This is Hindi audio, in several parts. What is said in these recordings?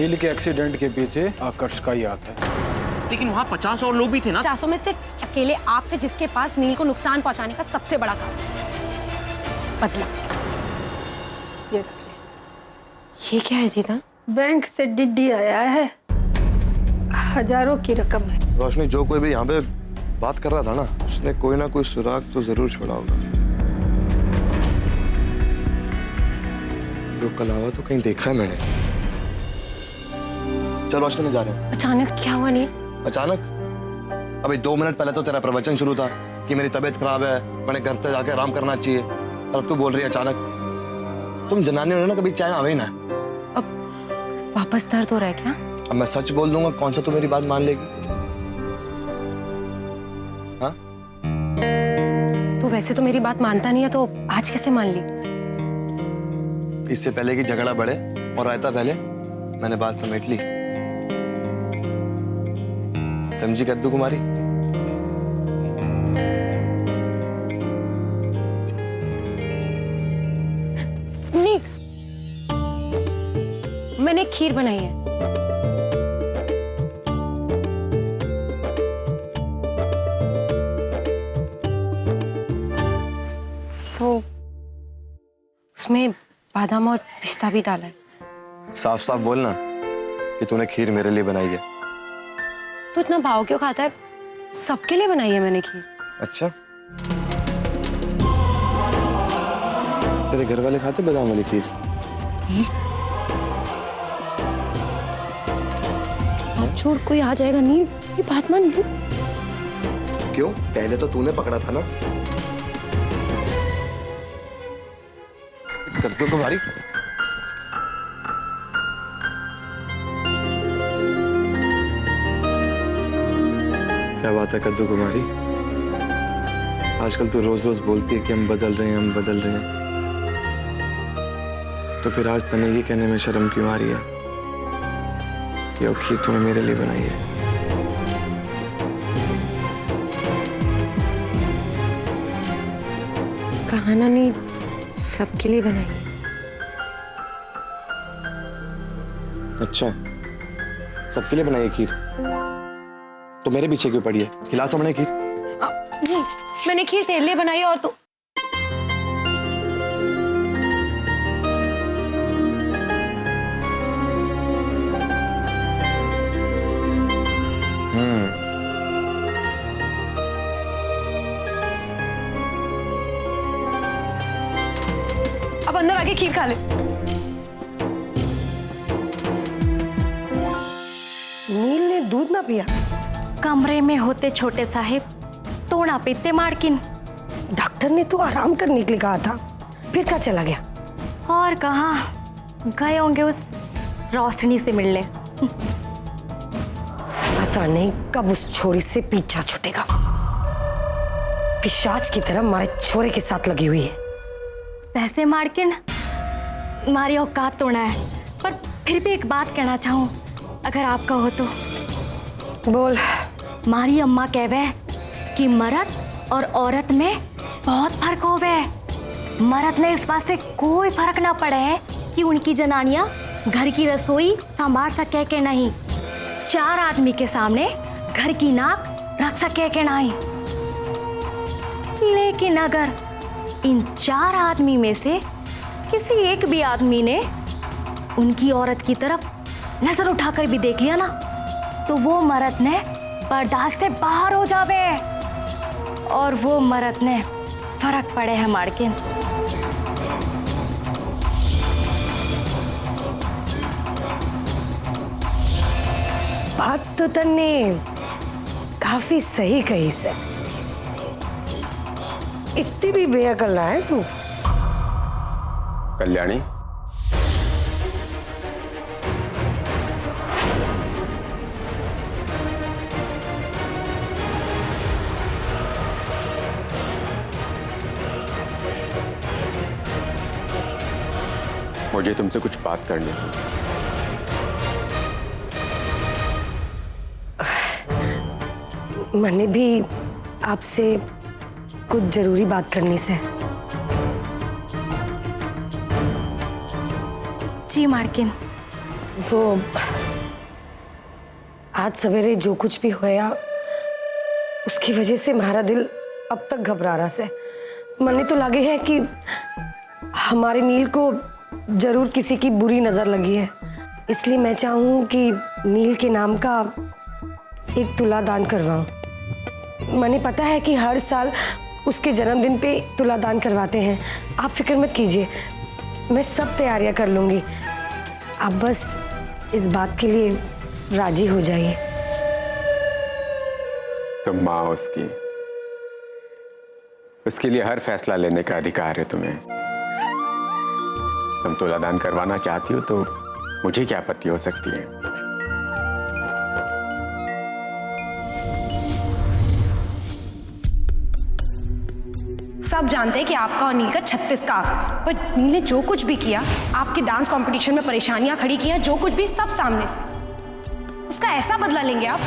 नील के एक्सीडेंट के पीछे आकर्ष का ही हाथ है। लेकिन वहाँ 50 और लोग भी थे ना। 50 में सिर्फ अकेले आप थे जिसके पास नील को नुकसान पहुंचाने का सबसे बड़ा काम। बदला ये रख ले। ये क्या है जीता? बैंक से डिड्डी आया है, हजारों की रकम है। रोशनी, जो कोई भी यहाँ पे बात कर रहा था ना, उसने कोई ना कोई सुराग तो जरूर छोड़ा होगा। जो कल आवा तो कहीं देखा है मैंने। चल रोशनी, मैं जा रहा हूँ। अचानक क्या हुआ नील? अचानक? अभी 2 मिनट पहले तो तेरा प्रवचन शुरू था कि मेरी तबीयत खराब है, मैंने घर पे जाके आराम करना चाहिए, और अब तू बोल रही है अचानक। तुम जनानी हो ना, कभी चाहे आवे ना। अब वापस दर्द हो रहा है क्या? अब मैं सच बोल दूंगा, कौन सा तू मेरी बात मान लेगी? हाँ? तू वैसे तो मेरी बात मानता नहीं है, तो आज कैसे मान ली? इससे पहले कि झगड़ा बढ़े और रायता पहले मैंने बात समेट ली। समझी कद्दू कुमारी? नहीं, मैंने खीर बनाई है। तो उसमें बादाम और पिस्ता भी डाला है। साफ साफ बोलना कि तूने खीर मेरे लिए बनाई है। तू इतना भाव क्यों खाता है? सबके लिए बनाई है मैंने खीर। अच्छा, तेरे घर वाले खाते बादाम वाली खीर? अब छोड़, कोई आ जाएगा। नील, ये बात मान ली। क्यों? पहले तो तूने पकड़ा था ना। कद्दू कुमारी, क्या बात है कद्दू कुमारी? आजकल तो रोज रोज बोलती है कि हम बदल रहे हैं, हम बदल रहे हैं, तो फिर आज तने ये कहने में शर्म क्यों आ रही है कि वो खीर तूने मेरे लिए बनाई है? कहा ना, नहीं, सबके लिए बनाई है। अच्छा, सबके लिए बनाई है खीर? तो मेरे पीछे क्यों पड़ी है? खिला सबने खीर? नहीं, मैंने खीर तेरे लिए बनाई और तो अब अंदर आके खीर खा ले। नील ने दूध ना पिया? कमरे में होते छोटे साहिब तो ना पीते मार्किन। डॉक्टर ने तो आराम करने के लिए कहा था, फिर क्या चला गया? और कहाँ गए होंगे उस रोशनी से मिलने। पता नहीं कब उस छोरी से पीछा छूटेगा। पिशाच की तरह हमारे छोरे के साथ लगी हुई है। वैसे मार्किन हमारी औकात तोड़ा है, पर फिर भी एक बात कहना चाहूँ अगर आपका हो तो। बोल। हमारी अम्मा कहवे कि मर्द और औरत में बहुत फर्क होवे। मर्द ने इस बात से कोई फर्क ना पड़े है कि उनकी जनानियां घर की रसोई संभाल सके के नहीं, 4 आदमी के सामने घर की नाक रख सके के नहीं। लेकिन अगर इन 4 आदमी में से किसी एक भी आदमी ने उनकी औरत की तरफ नजर उठाकर भी देख लिया ना, तो वो मर्द ने बर्दाश्त से बाहर हो जावे, और वो मर्द ने फर्क पड़े है मार्किन। बात तो तन्ने काफी सही कही से। इतनी भी बेअकल ना है तू। कल्याणी, मुझे तुमसे कुछ बात करनी थी। मैंने भी आपसे कुछ जरूरी बात करनी से। जी मार्किन। वो आज सवेरे जो कुछ भी होया उसकी वजह से हमारा दिल अब तक घबरा रहा से। मने तो लगे है कि हमारे नील को जरूर किसी की बुरी नजर लगी है, इसलिए मैं चाहूँ कि नील के नाम का एक तुला दान करवाऊं। मने पता है कि हर साल उसके जन्मदिन पे तुला दान करवाते हैं। आप फिक्र मत कीजिए, मैं सब तैयारियां कर लूंगी। आप बस इस बात के लिए राजी हो जाइए। तुम माँ उसके लिए हर फैसला लेने का अधिकार है तुम्हें। तुम तुलादान करवाना चाहती हो तो मुझे क्या आपत्ति हो सकती है? सब जानते हैं कि आपका और नील का 36 का आंकड़ा, पर नील ने जो कुछ भी किया, आपके डांस कंपटीशन में परेशानियां खड़ी की हैं, जो कुछ भी सब सामने से, इसका ऐसा बदला लेंगे आप?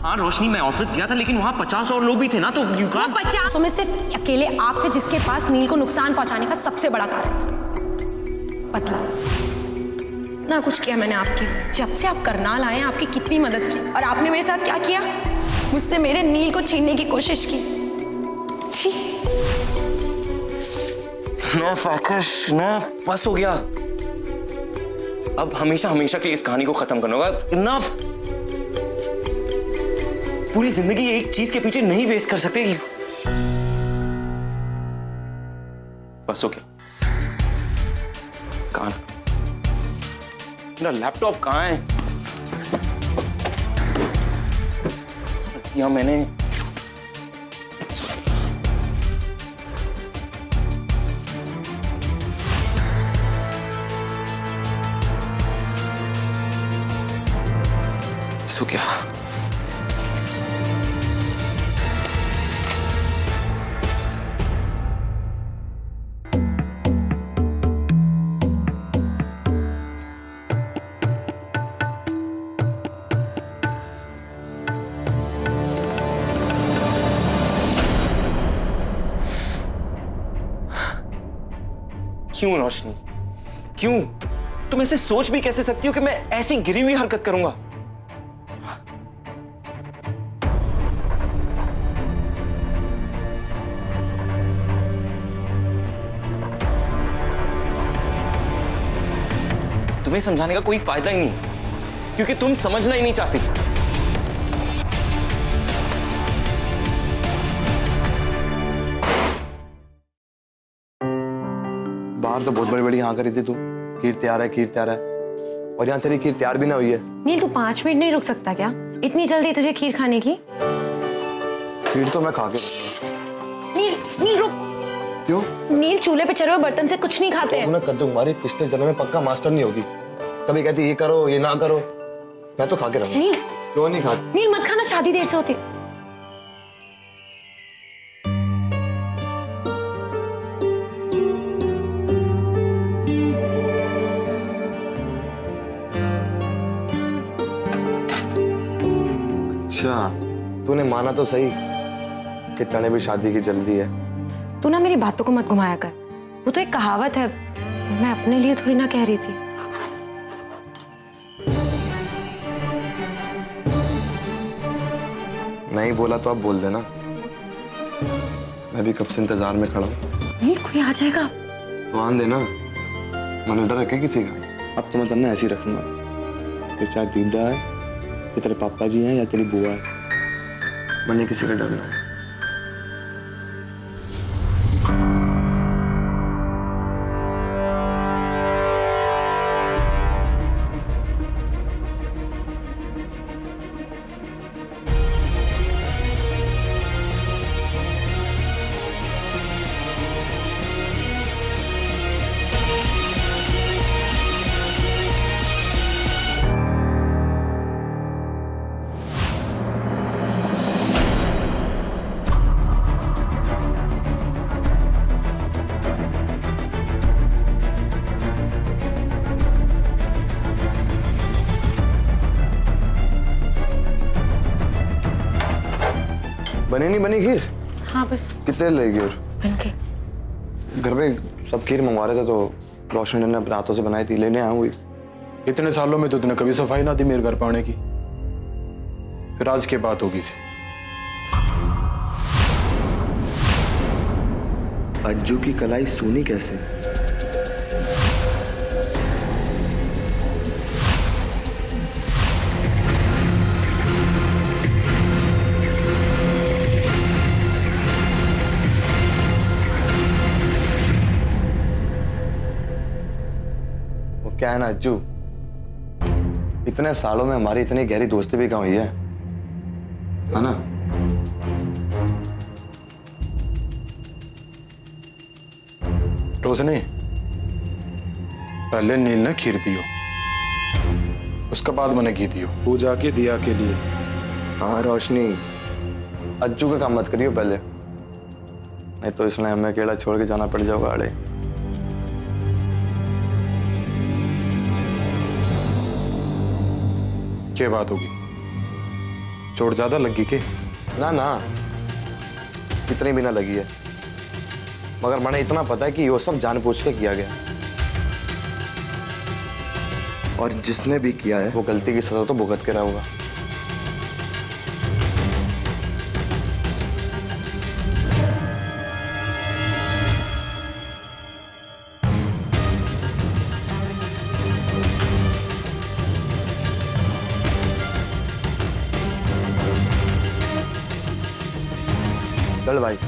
हाँ रोशनी, मैं ऑफिस गया था लेकिन वहाँ 50 और लोग भी थे ना, तो यू कांट। 50 में सिर्फ अकेले आप थे जिसके पास नील को नुकसान पहुंचाने का सबसे बड़ा कारण था। बदला ना कुछ किया मैंने आपकी, जब से आप करनाल आए हैं आपकी कितनी मदद की, और आपने मेरे साथ क्या किया? मुझसे मेरे नील को छीनने की कोशिश की। छी। बस हो गया। अब हमेशा हमेशा के लिए इस कहानी को खत्म करना होगा। इनफ। पूरी जिंदगी एक चीज के पीछे नहीं वेस्ट कर सकते। बस हो गया। कहां मेरा लैपटॉप कहां है? यहाँ मैंने इसको क्या? क्यों रोशनी, क्यों? तुम ऐसे सोच भी कैसे सकती हो कि मैं ऐसी गिरी हुई हरकत करूंगा? तुम्हें समझाने का कोई फायदा ही नहीं, क्योंकि तुम समझना ही नहीं चाहती। बाहर तो बहुत बड़ी बड़ी हाँ करी थी तू, खीर तैयार है, खीर तैयार है, और यहाँ तेरी खीर तैयार भी ना हुई है। नील, तू 5 मिनट नहीं रुक सकता क्या? इतनी जल्दी तुझे खीर खाने की? खीर तो मैं खा के नील, नील रुक। क्यों? नील, चूल्हे पे चढ़े हुए बर्तन से कुछ नहीं खाते हैं। कद्दू हमारी पिछले जन्म में पक्का मास्टर नहीं होगी। कभी कहती ये करो ये ना करो, मैं तो खा के रहूंगा। नील, क्यों नहीं खाती? नील मत खाना, शादी देर से होती। अच्छा, तूने माना तो सही कि तने भी शादी की जल्दी है। तू ना मेरी बातों को मत घुमाया कर, वो तो एक कहावत है, मैं अपने लिए थोड़ी ना कह रही थी। नहीं बोला तो अब बोल देना, मैं भी कब से इंतजार में खड़ा हूँ। नील, कोई आ जाएगा। तो आन देना, मन डर रखे किसी का। अब तो मैं तन्ने ऐसे ही रखूंगा कि चाहे दीदा है, कि तेरे पापा जी हैं या तेरी बुआ है, मैंने किसी का डरना है। बनी नहीं बनी खीर? हाँ बस कितने लगेगी? और बन के घर पे सब खीर मंगवा रहे थे तो रोशनी ने अपने हाथों से बनाई थी, लेने आया हुई। इतने सालों में तो तूने कभी सफाई ना दी मेरे घर पाने की, फिर आज के बात होगी से। अज्जू की कलाई सूनी कैसे? वो क्या है ना अज्जू, इतने सालों में हमारी इतनी गहरी दोस्ती भी कहाँ हुई है ना? रोशनी, पहले नील ने खीर दियो, उसके बाद मैंने घी दियो पूजा के दिया के लिए। हाँ रोशनी, अज्जू का काम मत करियो पहले, नहीं तो इसमें हमें अकेला छोड़ के जाना पड़ जाओगा आड़े। क्या बात होगी, चोट ज्यादा लगी के? ना ना, इतनी भी ना लगी है, मगर मैंने इतना पता है कि ये सब जानबूझ के किया गया, और जिसने भी किया है वो गलती की सजा तो भुगत के रहा होगा। चल भाई।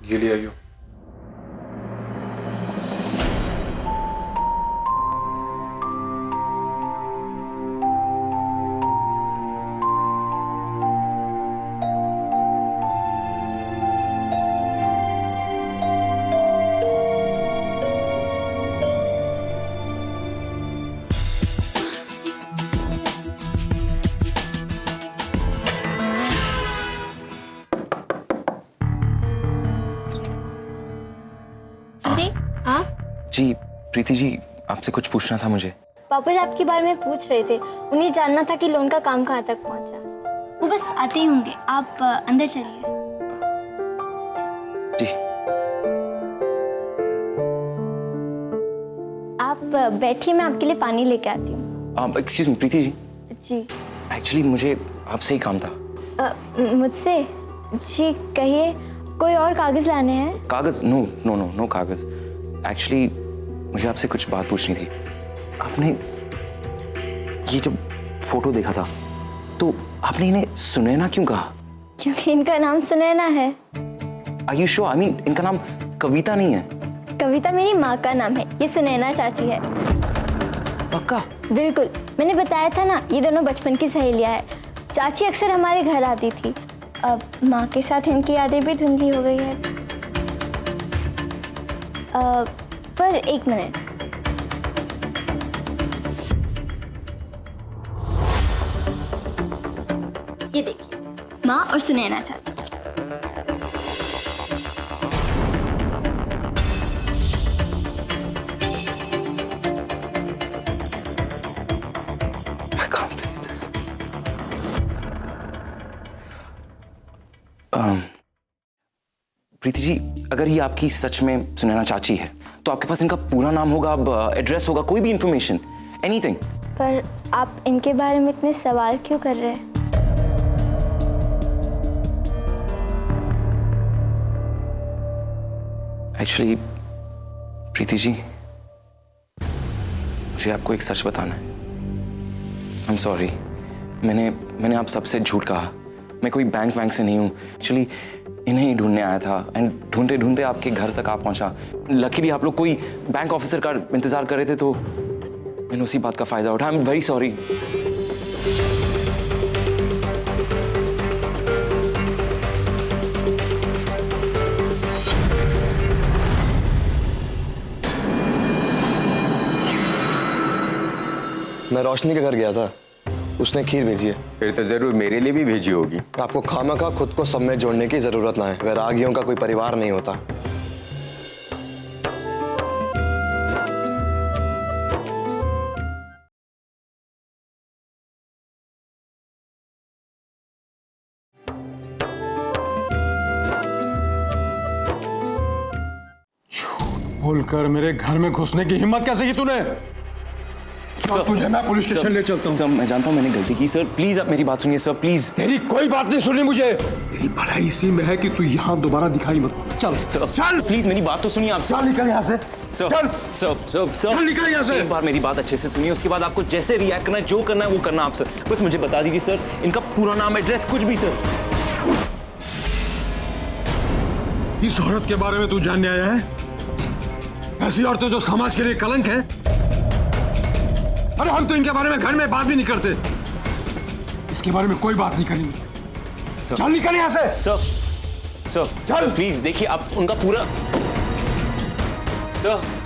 ये ले आइयो। अरे हाँ जी प्रीति जी, आपसे कुछ पूछना था मुझे। पापा जी आपके बारे में पूछ रहे थे, उन्हें जानना था कि लोन का काम कहाँ तक पहुँचा। वो बस आते ही होंगे, आप अंदर चलिए। जी आप बैठिए, मैं आपके लिए पानी लेके आती हूँ। एक्सक्यूज मी प्रीति जी, जी एक्चुअली मुझे आपसे ही काम था। मुझसे? जी कहिए, कोई और कागज लाने हैं? कागज? नो नो नो नो कागज। एक्चुअली मुझे आपसे कुछ बात पूछनी थी। आपने ये जब फोटो देखा था तो आपने इन्हें सुनैना क्यों कहा? क्योंकि इनका नाम सुनैना है। Are you sure? I mean इनका नाम कविता नहीं है? कविता मेरी माँ का नाम है, ये सुनैना चाची है। पक्का? बिल्कुल, मैंने बताया था ना, ये दोनों बचपन की सहेलियां हैं। चाची अक्सर हमारे घर आती थी, अब माँ के साथ इनकी यादें भी धुंधली हो गई है। पर एक मिनट, ये देखिए, माँ और सुनैना चाची। I can't believe this. Preeti ji, अगर ये आपकी सच में सुनैना चाची है तो आपके पास इनका पूरा नाम होगा, एड्रेस होगा, कोई भी इंफॉर्मेशन, एनीथिंग। पर आप इनके बारे में इतने सवाल क्यों कर रहे हैं? एक्चुअली प्रीति जी, मुझे आपको एक सच बताना है। आई एम सॉरी, मैंने आप सबसे झूठ कहा। मैं कोई बैंक वैंक से नहीं हूँ। एक्चुअली इन्हें ही ढूंढने आया था एंड ढूंढते ढूंढते आपके घर तक आ पहुंचा। लकीली आप लोग कोई बैंक ऑफिसर का इंतजार कर रहे थे तो मैंने उसी बात का फायदा उठाया। I am very sorry. मैं रोशनी के घर गया था, उसने खीर भेजी है। फिर तो जरूर मेरे लिए भी भेजी होगी। आपको खामखा खुद को सब में जोड़ने की जरूरत ना है, वैरागियों का कोई परिवार नहीं होता। बोलकर मेरे घर में घुसने की हिम्मत कैसे की तूने? सर, तुझे मैं पुलिस स्टेशन ले चलता हूँ। सर मैं जानता हूँ मैंने गलती की सर, प्लीज आप मेरी बात सुनिए सर, प्लीज। तेरी कोई बात नहीं सुननी मुझे। तेरी भलाई इसी में है कि तू यहाँ दोबारा दिखाई मत। चल सर चल, प्लीज मेरी बात तो सुनिए आप। चल निकल यहाँ से। सर चल सर सर सर चल निकल यहाँ से। एक बार मेरी बात अच्छे से सुनिए, उसके बाद आपको जैसे रिएक्ट करना है, जो करना है वो करना आप सर। बस मुझे बता दीजिए सर, इनका पूरा नाम, एड्रेस, कुछ भी सर। इस औरत के बारे में तू जानने आया है? ऐसी औरतें जो समाज के लिए कलंक है। अरे हम तो इनके बारे में घर में बात भी नहीं करते। इसके बारे में कोई बात नहीं करनी। चल निकल यहाँ से। सर चल प्लीज देखिए आप उनका पूरा। सर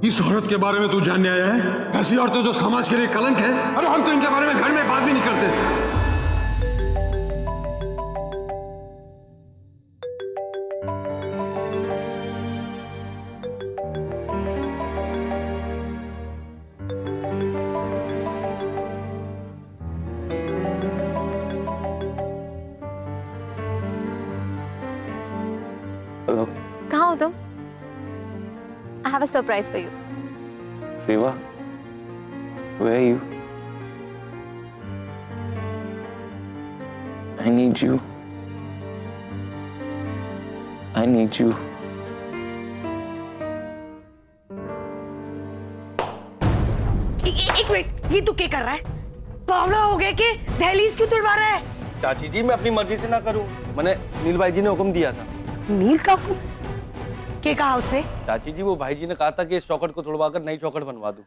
इस औरत के बारे में तू जानने आया है? ऐसी औरतें जो समाज के लिए कलंक है। अरे हम तो इनके बारे में घर में बात भी नहीं करते। हेलो कहाँ हो तुम? I have a surprise for you. Viva, where are you? I need you. I need you. एक मिनट, ये तू क्या कर रहा है? बावड़ा हो गया कि दहलीज क्यों तुड़वा रहा है? चाची जी मैं अपनी मर्जी से ना करूं, मैंने नील भाई जी ने हुक्म दिया था। नील का हुक्म? क्या कहा उसने? चाची जी वो भाई जी ने कहा था कि इस चौखट को तोड़वाकर नई चौखट बनवा दूं।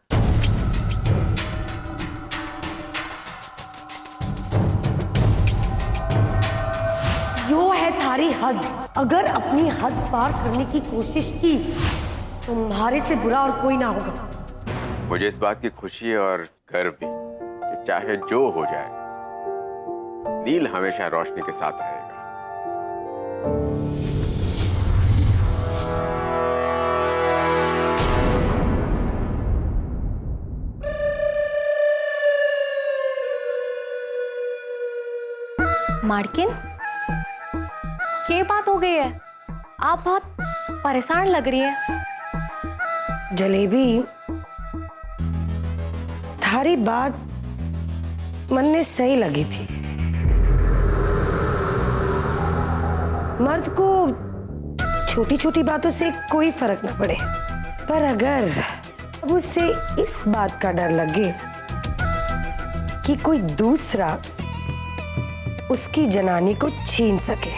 यो है थारी हद। अगर अपनी हद पार करने की कोशिश की तो तुम्हारे से बुरा और कोई ना होगा। मुझे इस बात की खुशी है और गर्व भी कि चाहे जो हो जाए नील हमेशा रोशनी के साथ रहेगा। मार्किन, क्या बात हो गई है? आप बहुत परेशान लग रही हैं। जलेबी, थारी बात मन में सही लगी थी। मर्द को छोटी छोटी बातों से कोई फर्क ना पड़े, पर अगर अब उसे इस बात का डर लगे कि कोई दूसरा उसकी जनानी को छीन सके,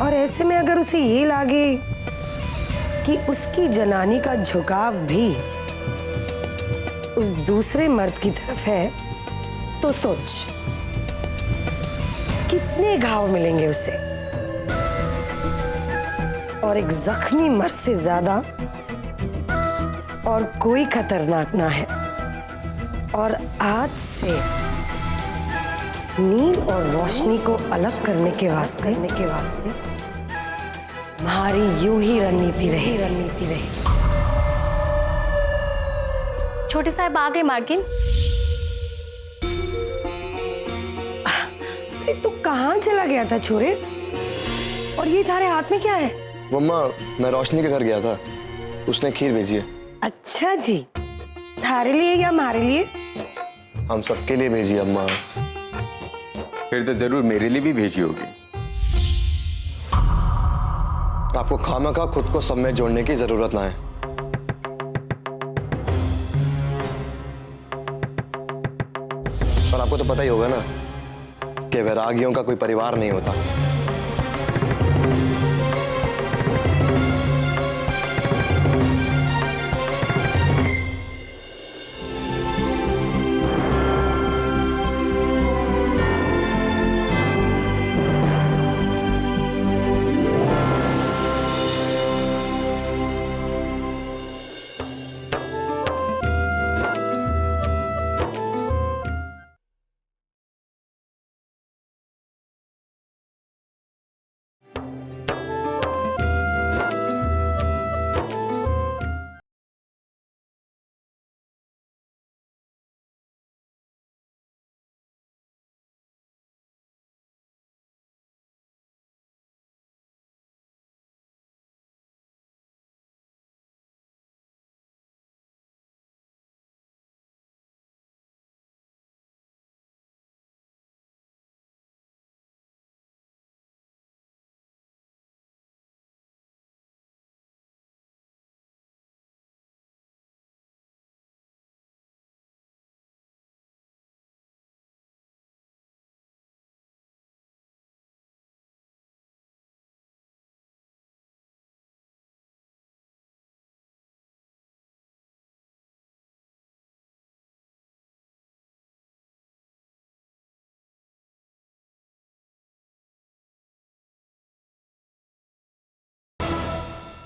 और ऐसे में अगर उसे ये लगे कि उसकी जनानी का झुकाव भी उस दूसरे मर्द की तरफ है, तो सोच कितने घाव मिलेंगे उसे। और एक जख्मी मर्द से ज्यादा और कोई खतरनाक ना है। और आज से नील और रोशनी को अलग करने के वास्ते हमारी यूं ही रणनीति रही। छोटे साहब आ गए मार्किन। अरे तू कहाँ चला गया था छोरे? और ये थारे हाथ में क्या है? मम्मा, मैं रोशनी के घर गया था, उसने खीर भेजी है। अच्छा जी, थारे लिए या हमारे लिए? हम सबके लिए भेजी है अम्मा। फिर तो जरूर मेरे लिए भी भेजी होगी। आपको खामखा खुद को सब में जोड़ने की जरूरत ना है। पर आपको तो पता ही होगा ना कि वैरागियों का कोई परिवार नहीं होता।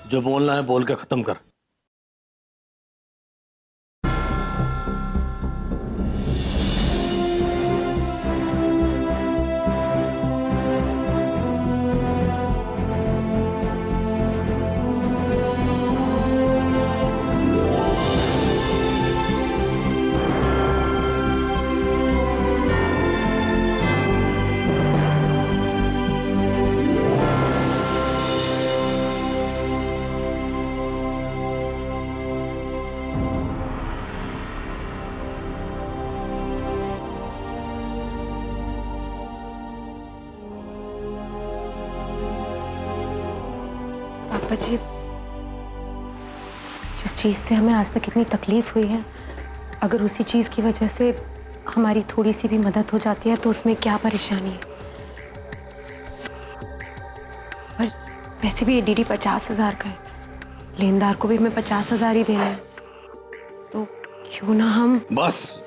जो बोलना है बोल के खत्म कर। पापा जी, जिस चीज़ से हमें आज तक इतनी तकलीफ हुई है, अगर उसी चीज़ की वजह से हमारी थोड़ी सी भी मदद हो जाती है तो उसमें क्या परेशानी है। पर वैसे भी ये डीडी 50,000 का है, लेनदार को भी हमें 50,000 ही देना है, तो क्यों ना हम। बस,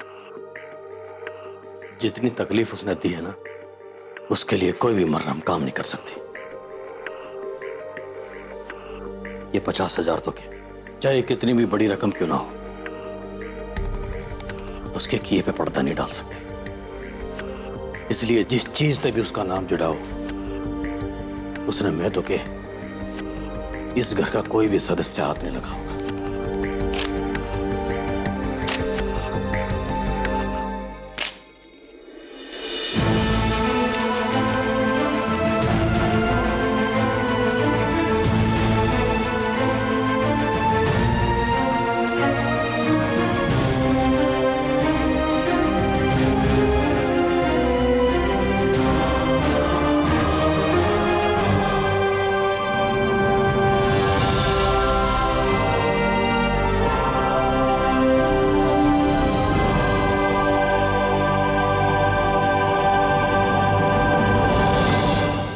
जितनी तकलीफ उसने दी है ना, उसके लिए कोई भी मरहम काम नहीं कर सकती। ये 50,000 तो क्या, चाहे कितनी भी बड़ी रकम क्यों ना हो, उसके किए पे पर्दा नहीं डाल सकते। इसलिए जिस चीज से भी उसका नाम जुड़ा हो, उसने मैं तो के इस घर का कोई भी सदस्य हाथ नहीं लगा होगा।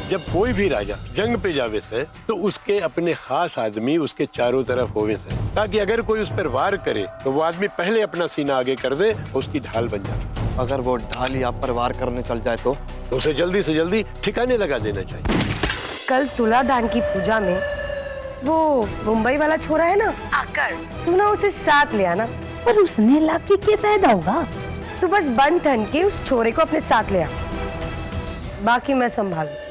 जब कोई भी राजा जंग पे जावे से तो उसके अपने खास आदमी उसके चारों तरफ होवे से, ताकि अगर कोई उस पर वार करे तो वो आदमी पहले अपना सीना आगे कर दे, उसकी ढाल बन जाए। अगर वो ढाल ही आप पर वार करने चल जाए तो उसे जल्दी से जल्दी ठिकाने लगा देना चाहिए। कल तुलादान की पूजा में वो मुंबई वाला छोरा है ना आकर्ष, तू ना उसे साथ ले आना। पर उसने लाके क्या फायदा होगा? तू बस बन ठन के उस छोरे को अपने साथ ले आ, बाकी मैं संभालू।